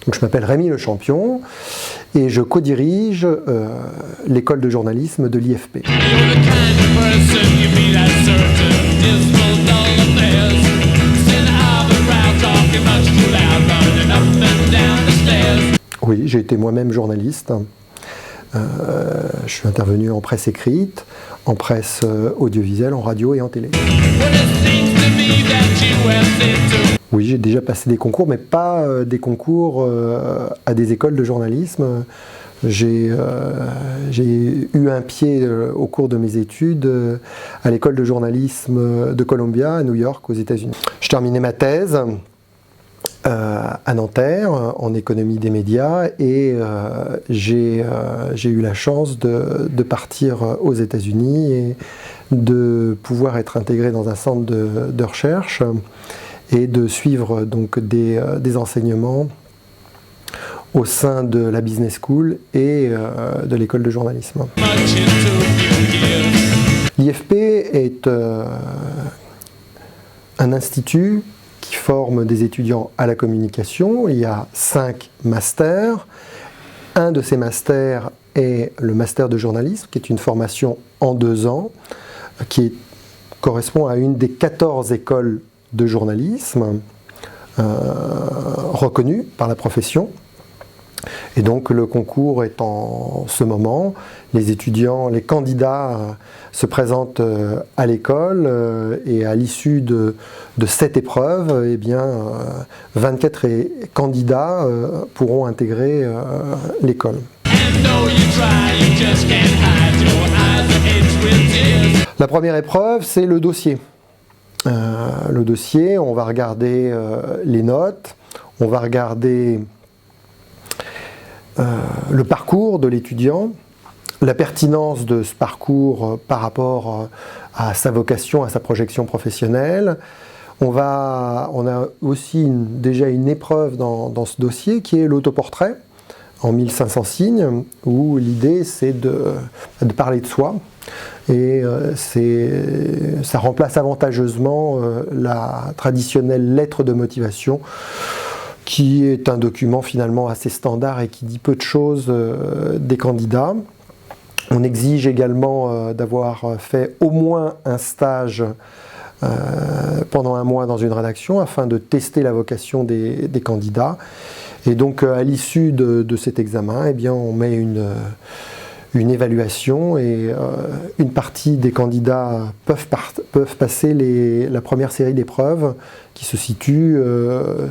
Donc, je m'appelle Rémi Le Champion et je co-dirige l'école de journalisme de l'IFP. Oui, j'ai été moi-même journaliste. Je suis intervenu en presse écrite, en presse audiovisuelle, en radio et en télé. Oui, j'ai déjà passé des concours, mais pas des concours à des écoles de journalisme. J'ai eu un pied au cours de mes études à l'école de journalisme de Columbia, à New York, aux États-Unis. Je terminais ma thèse à Nanterre, en économie des médias, et j'ai eu la chance de partir aux États-Unis et de pouvoir être intégré dans un centre de recherche et de suivre donc des enseignements au sein de la Business School et de l'école de journalisme. L'IFP est un institut qui forme des étudiants à la communication. Il y a 5 masters. Un de ces masters est le master de journalisme, qui est une formation en 2 ans, qui correspond à une des 14 écoles de journalisme reconnues par la profession. Et donc le concours est en ce moment, les étudiants, les candidats se présentent à l'école et à l'issue de cette épreuve, eh bien, 24 candidats pourront intégrer l'école. La première épreuve, c'est le dossier. Le dossier, on va regarder les notes, on va regarder le parcours de l'étudiant, la pertinence de ce parcours par rapport à sa vocation, à sa projection professionnelle. On a aussi déjà une épreuve dans ce dossier qui est l'autoportrait en 1500 signes, où l'idée c'est de parler de soi. Et ça remplace avantageusement la traditionnelle lettre de motivation, qui est un document finalement assez standard et qui dit peu de choses des candidats. On exige également d'avoir fait au moins un stage pendant 1 mois dans une rédaction afin de tester la vocation des candidats. Et donc à l'issue de cet examen, eh bien, on met une évaluation et une partie des candidats peuvent passer la première série d'épreuves qui se situe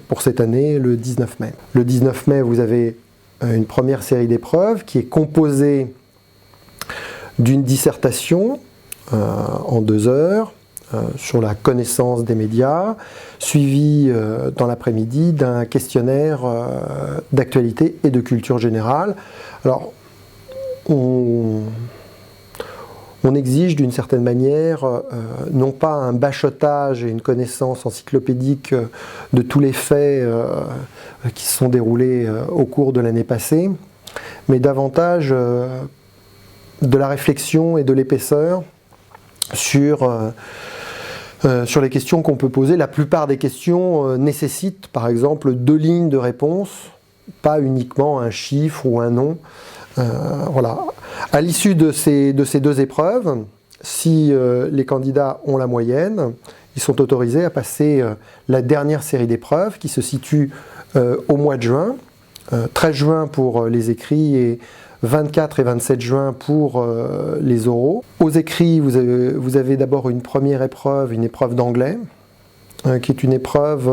pour cette année le 19 mai. Le 19 mai, vous avez une première série d'épreuves qui est composée d'une dissertation en 2 heures sur la connaissance des médias, suivie dans l'après-midi d'un questionnaire d'actualité et de culture générale. Alors, on exige d'une certaine manière non pas un bachotage et une connaissance encyclopédique de tous les faits qui se sont déroulés au cours de l'année passée, mais davantage de la réflexion et de l'épaisseur sur les questions qu'on peut poser. La plupart des questions nécessitent par exemple 2 lignes de réponse, pas uniquement un chiffre ou un nom. Voilà. À l'issue de ces 2 épreuves, si les candidats ont la moyenne, ils sont autorisés à passer la dernière série d'épreuves qui se situe au mois de juin, 13 juin pour les écrits et 24 et 27 juin pour les oraux. Aux écrits, vous avez d'abord une première épreuve, une épreuve d'anglais, qui est une épreuve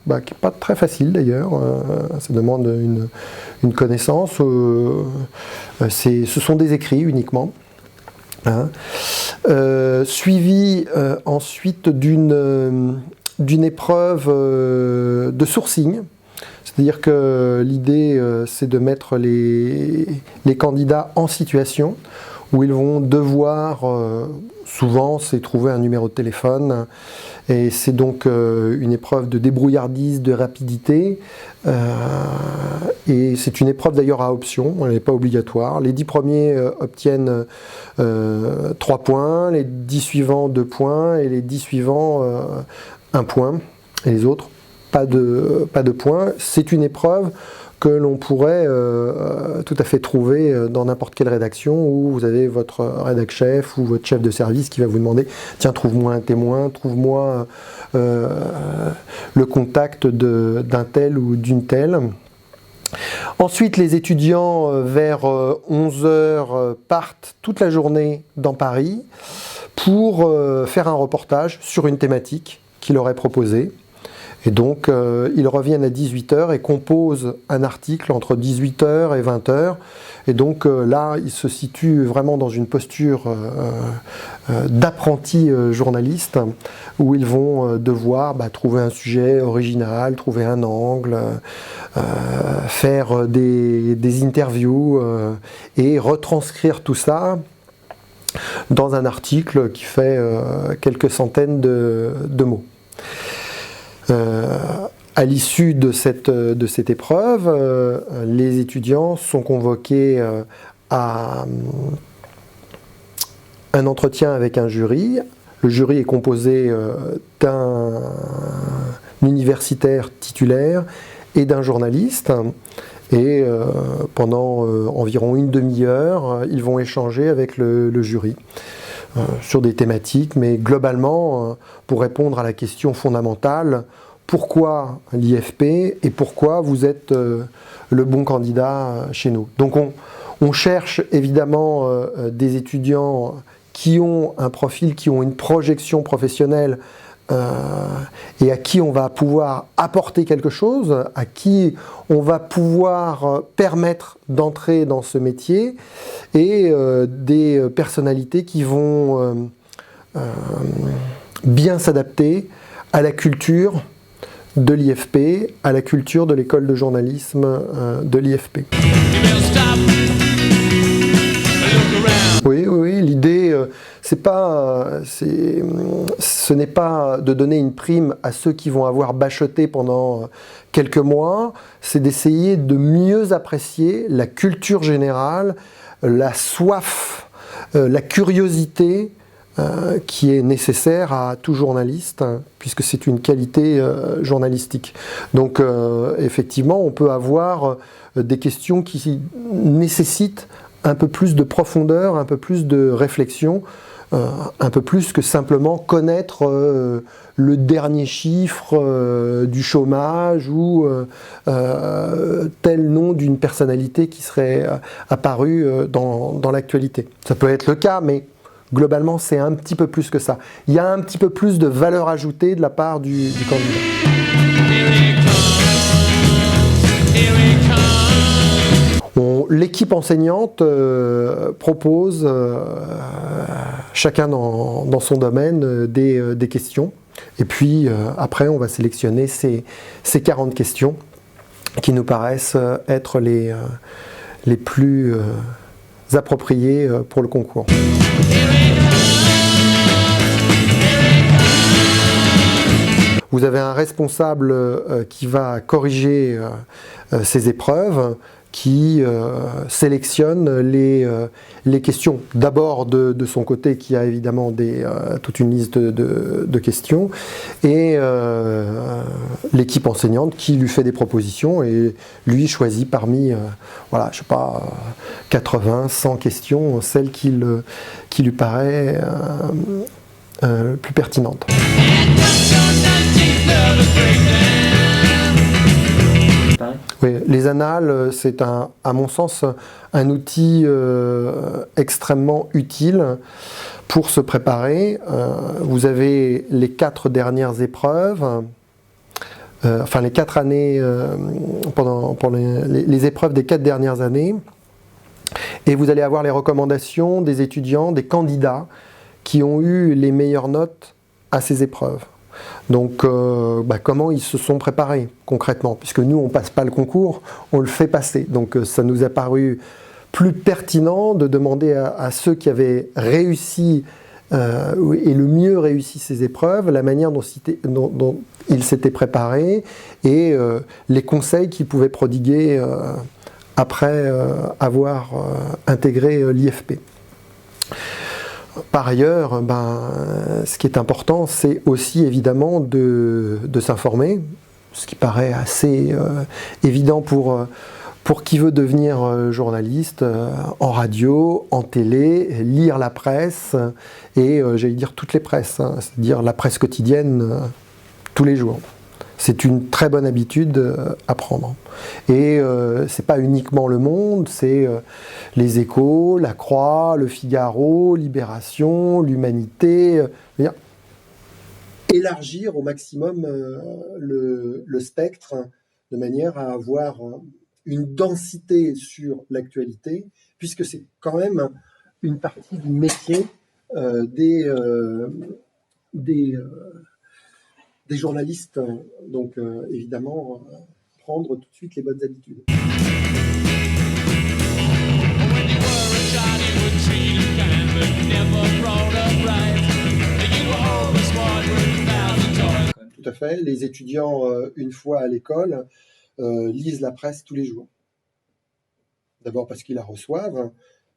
qui n'est pas très facile d'ailleurs, ça demande une connaissance, ce sont des écrits uniquement, hein. Suivi ensuite d'une épreuve de sourcing, c'est-à-dire que l'idée c'est de mettre les candidats en situation où ils vont devoir, souvent c'est trouver un numéro de téléphone, et c'est donc une épreuve de débrouillardise, de rapidité, et c'est une épreuve d'ailleurs à option, elle n'est pas obligatoire. Les 10 premiers obtiennent 3 points, les 10 suivants 2 points, et les 10 suivants 1 point, et les autres pas de points. C'est une épreuve que l'on pourrait tout à fait trouver dans n'importe quelle rédaction où vous avez votre rédac chef ou votre chef de service qui va vous demander « Tiens, trouve-moi un témoin, trouve-moi le contact d'un tel ou d'une telle ». Ensuite, les étudiants vers 11 h partent toute la journée dans Paris pour faire un reportage sur une thématique qui leur est proposée. Et donc, ils reviennent à 18 h et composent un article entre 18 h et 20 h. Et donc là, ils se situent vraiment dans une posture d'apprenti journaliste où ils vont devoir trouver un sujet original, trouver un angle, faire des interviews et retranscrire tout ça dans un article qui fait quelques centaines de mots. À l'issue de cette épreuve, les étudiants sont convoqués à un entretien avec un jury. Le jury est composé d'un universitaire titulaire et d'un journaliste. Et pendant environ une demi-heure, ils vont échanger avec le jury sur des thématiques, mais globalement, pour répondre à la question fondamentale, pourquoi l'IFP et pourquoi vous êtes le bon candidat chez nous. Donc on cherche évidemment des étudiants qui ont un profil, qui ont une projection professionnelle et à qui on va pouvoir apporter quelque chose, à qui on va pouvoir permettre d'entrer dans ce métier, et des personnalités qui vont bien s'adapter à la culture de l'IFP, à la culture de l'école de journalisme de l'IFP. Oui, l'idée, ce n'est pas de donner une prime à ceux qui vont avoir bachoté pendant quelques mois, c'est d'essayer de mieux apprécier la culture générale, la soif, la curiosité qui est nécessaire à tout journaliste, puisque c'est une qualité journalistique. Donc effectivement, on peut avoir des questions qui nécessitent un peu plus de profondeur, un peu plus de réflexion, un peu plus que simplement connaître le dernier chiffre du chômage ou tel nom d'une personnalité qui serait apparue dans l'actualité. Ça peut être le cas, mais globalement, c'est un petit peu plus que ça. Il y a un petit peu plus de valeur ajoutée de la part du candidat. L'équipe enseignante propose, chacun dans son domaine, des questions. Et puis après, on va sélectionner ces 40 questions qui nous paraissent être les plus appropriées pour le concours. Vous avez un responsable qui va corriger ces épreuves, qui sélectionne les questions. D'abord de son côté, qui a évidemment toute une liste de questions, et l'équipe enseignante qui lui fait des propositions, et lui choisit parmi, 80, 100 questions, celle qui lui paraît plus pertinente. Oui, les annales, c'est à mon sens un outil extrêmement utile pour se préparer. Vous avez les 4 dernières épreuves, les 4 années, pour les épreuves des 4 dernières années, et vous allez avoir les recommandations des étudiants, des candidats qui ont eu les meilleures notes à ces épreuves. Donc comment ils se sont préparés concrètement, puisque nous on passe pas le concours, on le fait passer. Donc ça nous a paru plus pertinent de demander à ceux qui avaient réussi et le mieux réussi ces épreuves, la manière dont ils s'étaient préparés et les conseils qu'ils pouvaient prodiguer après avoir intégré l'IFP. Par ailleurs, ce qui est important, c'est aussi évidemment de s'informer ce qui paraît assez évident pour qui veut devenir journaliste en radio, en télé, lire la presse et j'allais dire toutes les presses, hein, c'est-à-dire la presse quotidienne tous les jours. C'est une très bonne habitude à prendre. Et c'est pas uniquement Le Monde, c'est Les Échos, La Croix, Le Figaro, Libération, l'Humanité. Élargir au maximum le spectre de manière à avoir une densité sur l'actualité, puisque c'est quand même une partie du métier des journalistes. Donc évidemment, prendre tout de suite les bonnes habitudes. Tout à fait. Les étudiants, une fois à l'école, lisent la presse tous les jours. D'abord parce qu'ils la reçoivent,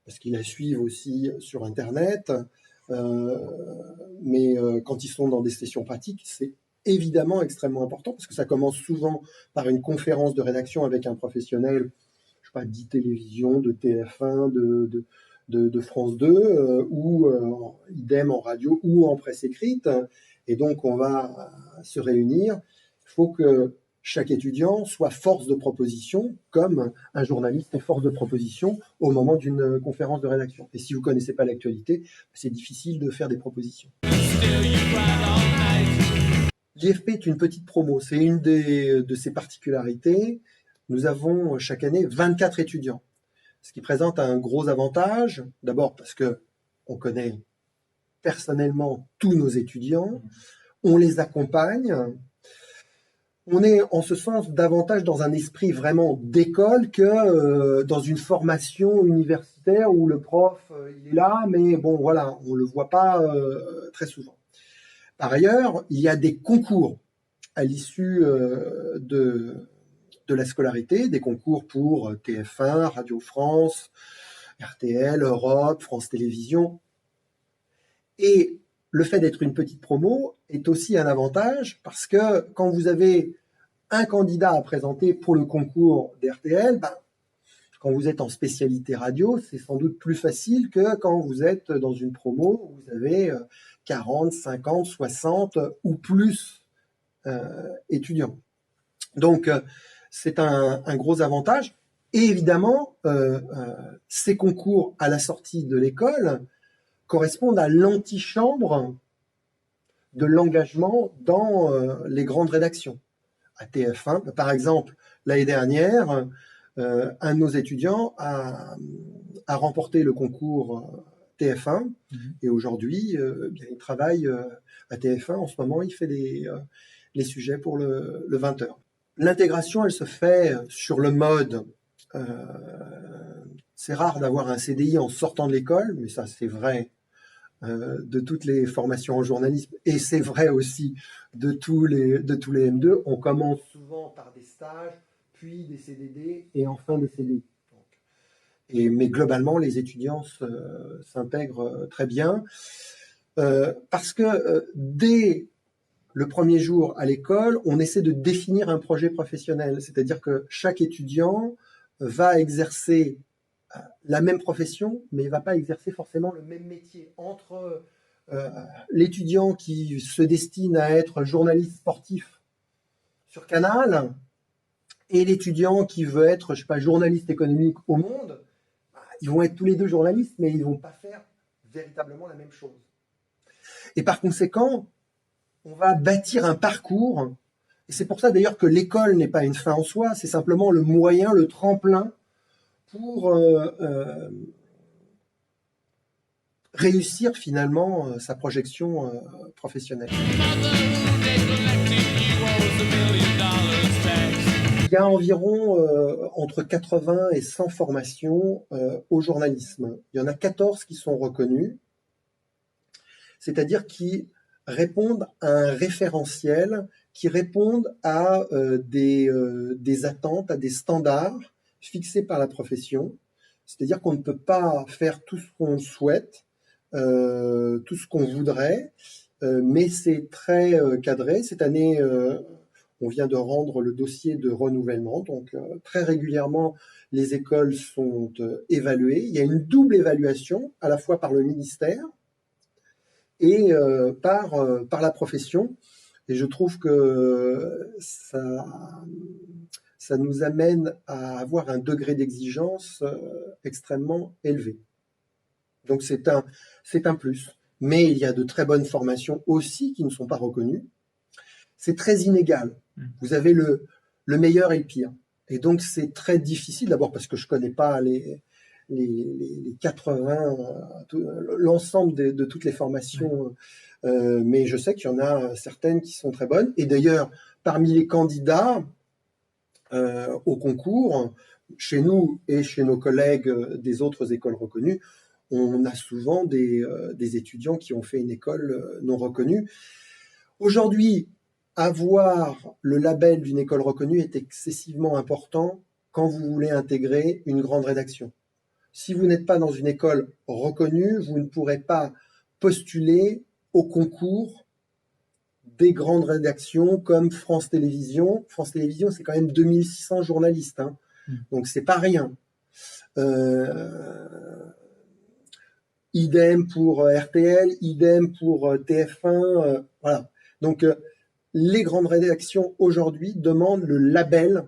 parce qu'ils la suivent aussi sur Internet, mais quand ils sont dans des sessions pratiques, c'est évidemment extrêmement important, parce que ça commence souvent par une conférence de rédaction avec un professionnel, je sais pas, d'e-télévision, de TF1, de France 2, ou idem en radio ou en presse écrite. Et donc, on va se réunir. Il faut que chaque étudiant soit force de proposition, comme un journaliste est force de proposition au moment d'une conférence de rédaction. Et si vous ne connaissez pas l'actualité, c'est difficile de faire des propositions. L'IFP est une petite promo, c'est une de ses particularités. Nous avons chaque année 24 étudiants, ce qui présente un gros avantage. D'abord parce qu'on connaît personnellement tous nos étudiants, on les accompagne. On est en ce sens davantage dans un esprit vraiment d'école que dans une formation universitaire où le prof il est là, mais bon voilà, on le voit pas très souvent. Par ailleurs, il y a des concours à l'issue de la scolarité, des concours pour TF1, Radio France, RTL, Europe, France Télévisions. Et le fait d'être une petite promo est aussi un avantage parce que quand vous avez un candidat à présenter pour le concours d'RTL, quand vous êtes en spécialité radio, c'est sans doute plus facile que quand vous êtes dans une promo où vous avez 40, 50, 60 ou plus étudiants. Donc, c'est un gros avantage. Et évidemment, ces concours à la sortie de l'école correspondent à l'antichambre de l'engagement dans les grandes rédactions. À TF1, par exemple, l'année dernière, un de nos étudiants a remporté le concours TF1 et aujourd'hui, il travaille à TF1. En ce moment, il fait les sujets pour le 20h. L'intégration, elle se fait sur le mode. C'est rare d'avoir un CDI en sortant de l'école, mais ça, c'est vrai de toutes les formations en journalisme, et c'est vrai aussi de tous les M2. On commence souvent par des stages, puis des CDD, et enfin des CDI. Mais globalement, les étudiants s'intègrent très bien, parce que dès le premier jour à l'école, on essaie de définir un projet professionnel, c'est-à-dire que chaque étudiant va exercer la même profession, mais il ne va pas exercer forcément le même métier. Entre l'étudiant qui se destine à être journaliste sportif sur Canal et l'étudiant qui veut être, je sais pas, journaliste économique au Monde, ils vont être tous les deux journalistes, mais ils ne vont pas faire véritablement la même chose. Et par conséquent, on va bâtir un parcours, et c'est pour ça d'ailleurs que l'école n'est pas une fin en soi, c'est simplement le moyen, le tremplin pour réussir finalement sa projection professionnelle. Il y a environ entre 80 et 100 formations au journalisme. Il y en a 14 qui sont reconnues, c'est-à-dire qui répondent à un référentiel, qui répondent à des attentes, à des standards fixés par la profession. C'est-à-dire qu'on ne peut pas faire tout ce qu'on souhaite, tout ce qu'on voudrait, mais c'est très cadré. Cette année, on vient de rendre le dossier de renouvellement. Donc, très régulièrement, les écoles sont évaluées. Il y a une double évaluation, à la fois par le ministère et par la profession. Et je trouve que ça nous amène à avoir un degré d'exigence extrêmement élevé. Donc c'est un plus. Mais il y a de très bonnes formations aussi qui ne sont pas reconnues. C'est très inégal. Vous avez le meilleur et le pire. Et donc c'est très difficile, d'abord parce que je ne connais pas les 80, l'ensemble de toutes les formations, mais je sais qu'il y en a certaines qui sont très bonnes. Et d'ailleurs, parmi les candidats au concours, chez nous et chez nos collègues des autres écoles reconnues, on a souvent des étudiants qui ont fait une école non reconnue. Aujourd'hui, avoir le label d'une école reconnue est excessivement important quand vous voulez intégrer une grande rédaction. Si vous n'êtes pas dans une école reconnue, vous ne pourrez pas postuler au concours des grandes rédactions comme France Télévisions. France Télévisions, c'est quand même 2600 journalistes, hein. Donc c'est pas rien. Idem pour RTL, idem pour TF1, voilà. Donc les grandes rédactions aujourd'hui demandent le label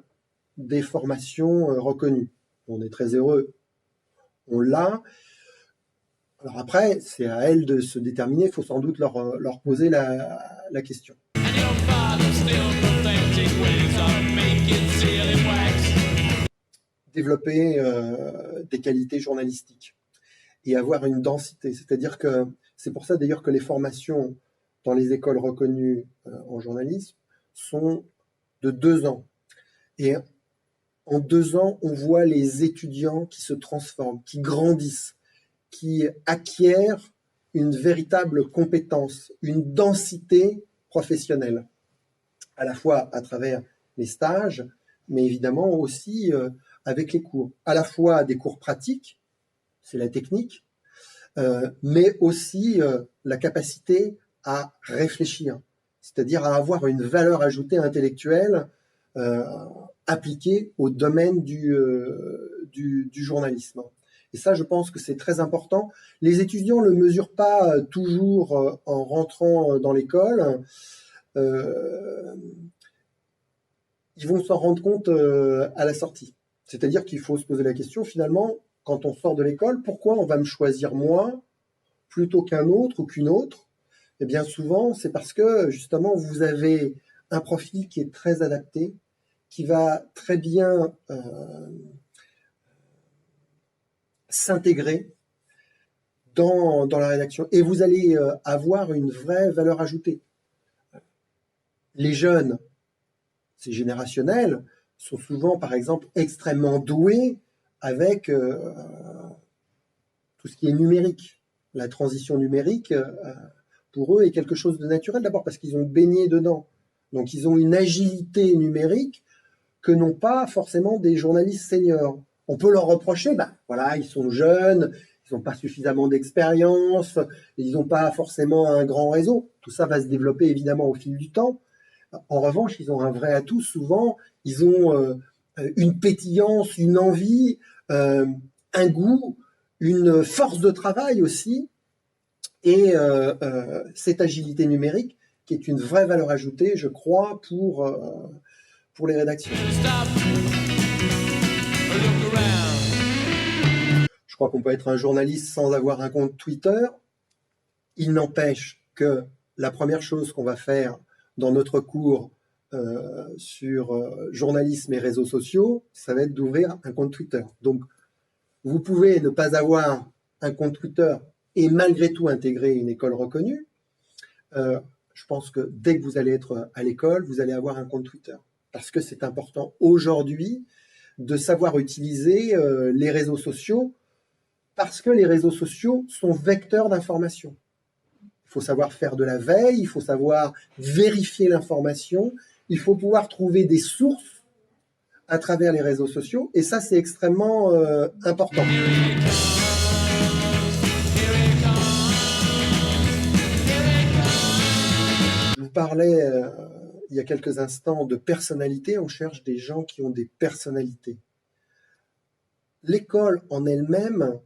des formations reconnues. On est très heureux, on l'a. Alors après, c'est à elles de se déterminer, il faut sans doute leur poser la question. Développer des qualités journalistiques et avoir une densité. C'est-à-dire que c'est pour ça d'ailleurs que les formations dans les écoles reconnues en journalisme sont de 2 ans. Et en 2 ans, on voit les étudiants qui se transforment, qui grandissent, qui acquièrent une véritable compétence, une densité professionnelle, à la fois à travers les stages, mais évidemment aussi avec les cours. À la fois des cours pratiques, c'est la technique, mais aussi la capacité à réfléchir, c'est-à-dire à avoir une valeur ajoutée intellectuelle appliquée au domaine du journalisme. Et ça, je pense que c'est très important. Les étudiants ne le mesurent pas toujours en rentrant dans l'école. Ils vont s'en rendre compte à la sortie. C'est-à-dire qu'il faut se poser la question, finalement, quand on sort de l'école, pourquoi on va me choisir moi plutôt qu'un autre ou qu'une autre? Eh bien, souvent, c'est parce que, justement, vous avez un profil qui est très adapté, qui va très bien s'intégrer dans la rédaction. Et vous allez avoir une vraie valeur ajoutée. Les jeunes, c'est générationnel, sont souvent, par exemple, extrêmement doués avec tout ce qui est numérique. La transition numérique, pour eux, est quelque chose de naturel, d'abord parce qu'ils ont baigné dedans. Donc, ils ont une agilité numérique que n'ont pas forcément des journalistes seniors. On peut leur reprocher, voilà, ils sont jeunes, ils n'ont pas suffisamment d'expérience, ils n'ont pas forcément un grand réseau. Tout ça va se développer évidemment au fil du temps. En revanche, ils ont un vrai atout. Souvent, ils ont une pétillance, une envie, un goût, une force de travail aussi, et cette agilité numérique qui est une vraie valeur ajoutée, je crois, pour les rédactions. Je crois qu'on peut être un journaliste sans avoir un compte Twitter. Il n'empêche que la première chose qu'on va faire dans notre cours sur journalisme et réseaux sociaux, ça va être d'ouvrir un compte Twitter. Donc, vous pouvez ne pas avoir un compte Twitter et malgré tout intégrer une école reconnue. Je pense que dès que vous allez être à l'école, vous allez avoir un compte Twitter. Parce que c'est important aujourd'hui de savoir utiliser les réseaux sociaux, parce que les réseaux sociaux sont vecteurs d'information. Il faut savoir faire de la veille, il faut savoir vérifier l'information, il faut pouvoir trouver des sources à travers les réseaux sociaux, et ça, c'est extrêmement important. Je vous parlais il y a quelques instants de personnalité, on cherche des gens qui ont des personnalités. L'école en elle-même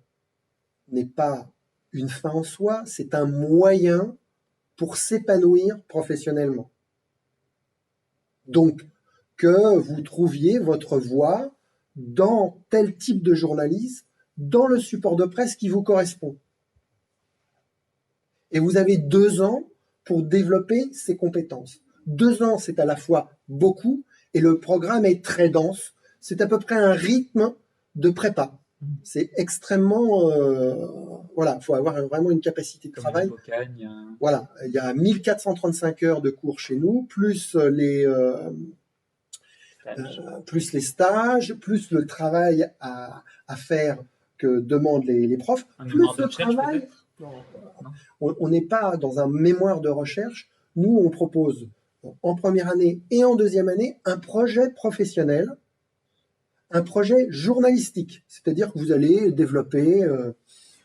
n'est pas une fin en soi, c'est un moyen pour s'épanouir professionnellement. Donc, que vous trouviez votre voie dans tel type de journalisme, dans le support de presse qui vous correspond. Et vous avez 2 ans pour développer ces compétences. 2 ans, c'est à la fois beaucoup, et le programme est très dense. C'est à peu près un rythme de prépa. C'est extrêmement... voilà, il faut avoir vraiment une capacité de travail. Voilà, il y a 1435 heures de cours chez nous, plus les stages, plus le travail à faire que demandent les profs, plus le travail. On n'est pas dans un mémoire de recherche. Nous, on propose en première année et en deuxième année un projet professionnel, un projet journalistique. C'est-à-dire que vous allez développer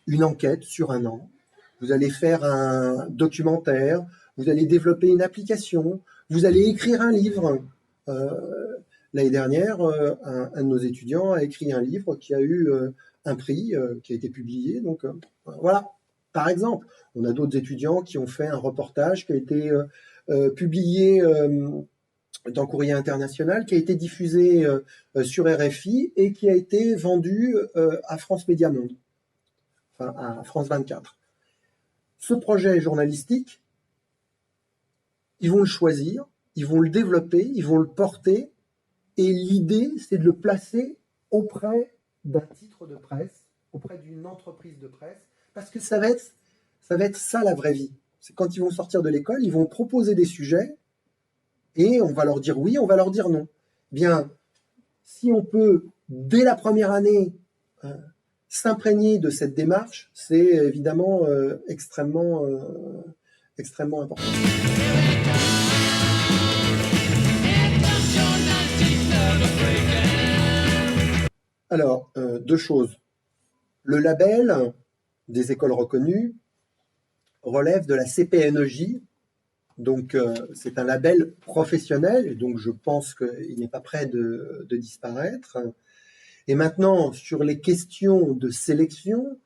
une enquête sur 1 an, vous allez faire un documentaire, vous allez développer une application, vous allez écrire un livre. L'année dernière, un de nos étudiants a écrit un livre qui a eu un prix, qui a été publié. Donc voilà, par exemple. On a d'autres étudiants qui ont fait un reportage qui a été publié dans Courrier International, qui a été diffusé sur RFI et qui a été vendu à France Média Monde, enfin à France 24. Ce projet journalistique, ils vont le choisir, ils vont le développer, ils vont le porter, et l'idée, c'est de le placer auprès d'un titre de presse, auprès d'une entreprise de presse, parce que ça va être ça la vraie vie. C'est quand ils vont sortir de l'école, ils vont proposer des sujets, et on va leur dire oui, on va leur dire non. Bien, si on peut, dès la première année, s'imprégner de cette démarche, c'est évidemment extrêmement important. Alors, 2 choses. Le label des écoles reconnues relève de la CPNEJ, donc c'est un label professionnel, et donc je pense qu'il n'est pas prêt de disparaître. Et maintenant, sur les questions de sélection,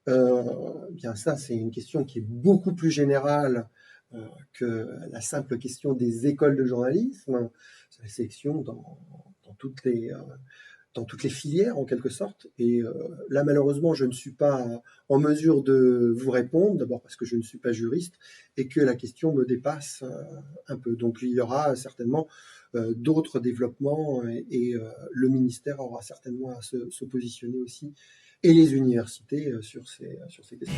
bien ça c'est une question qui est beaucoup plus générale que la simple question des écoles de journalisme. C'est la sélection dans toutes les filières en quelque sorte. Et là malheureusement je ne suis pas en mesure de vous répondre, d'abord parce que je ne suis pas juriste et que la question me dépasse un peu. Donc il y aura certainement d'autres développements et le ministère aura certainement à se positionner aussi, et les universités sur ces questions.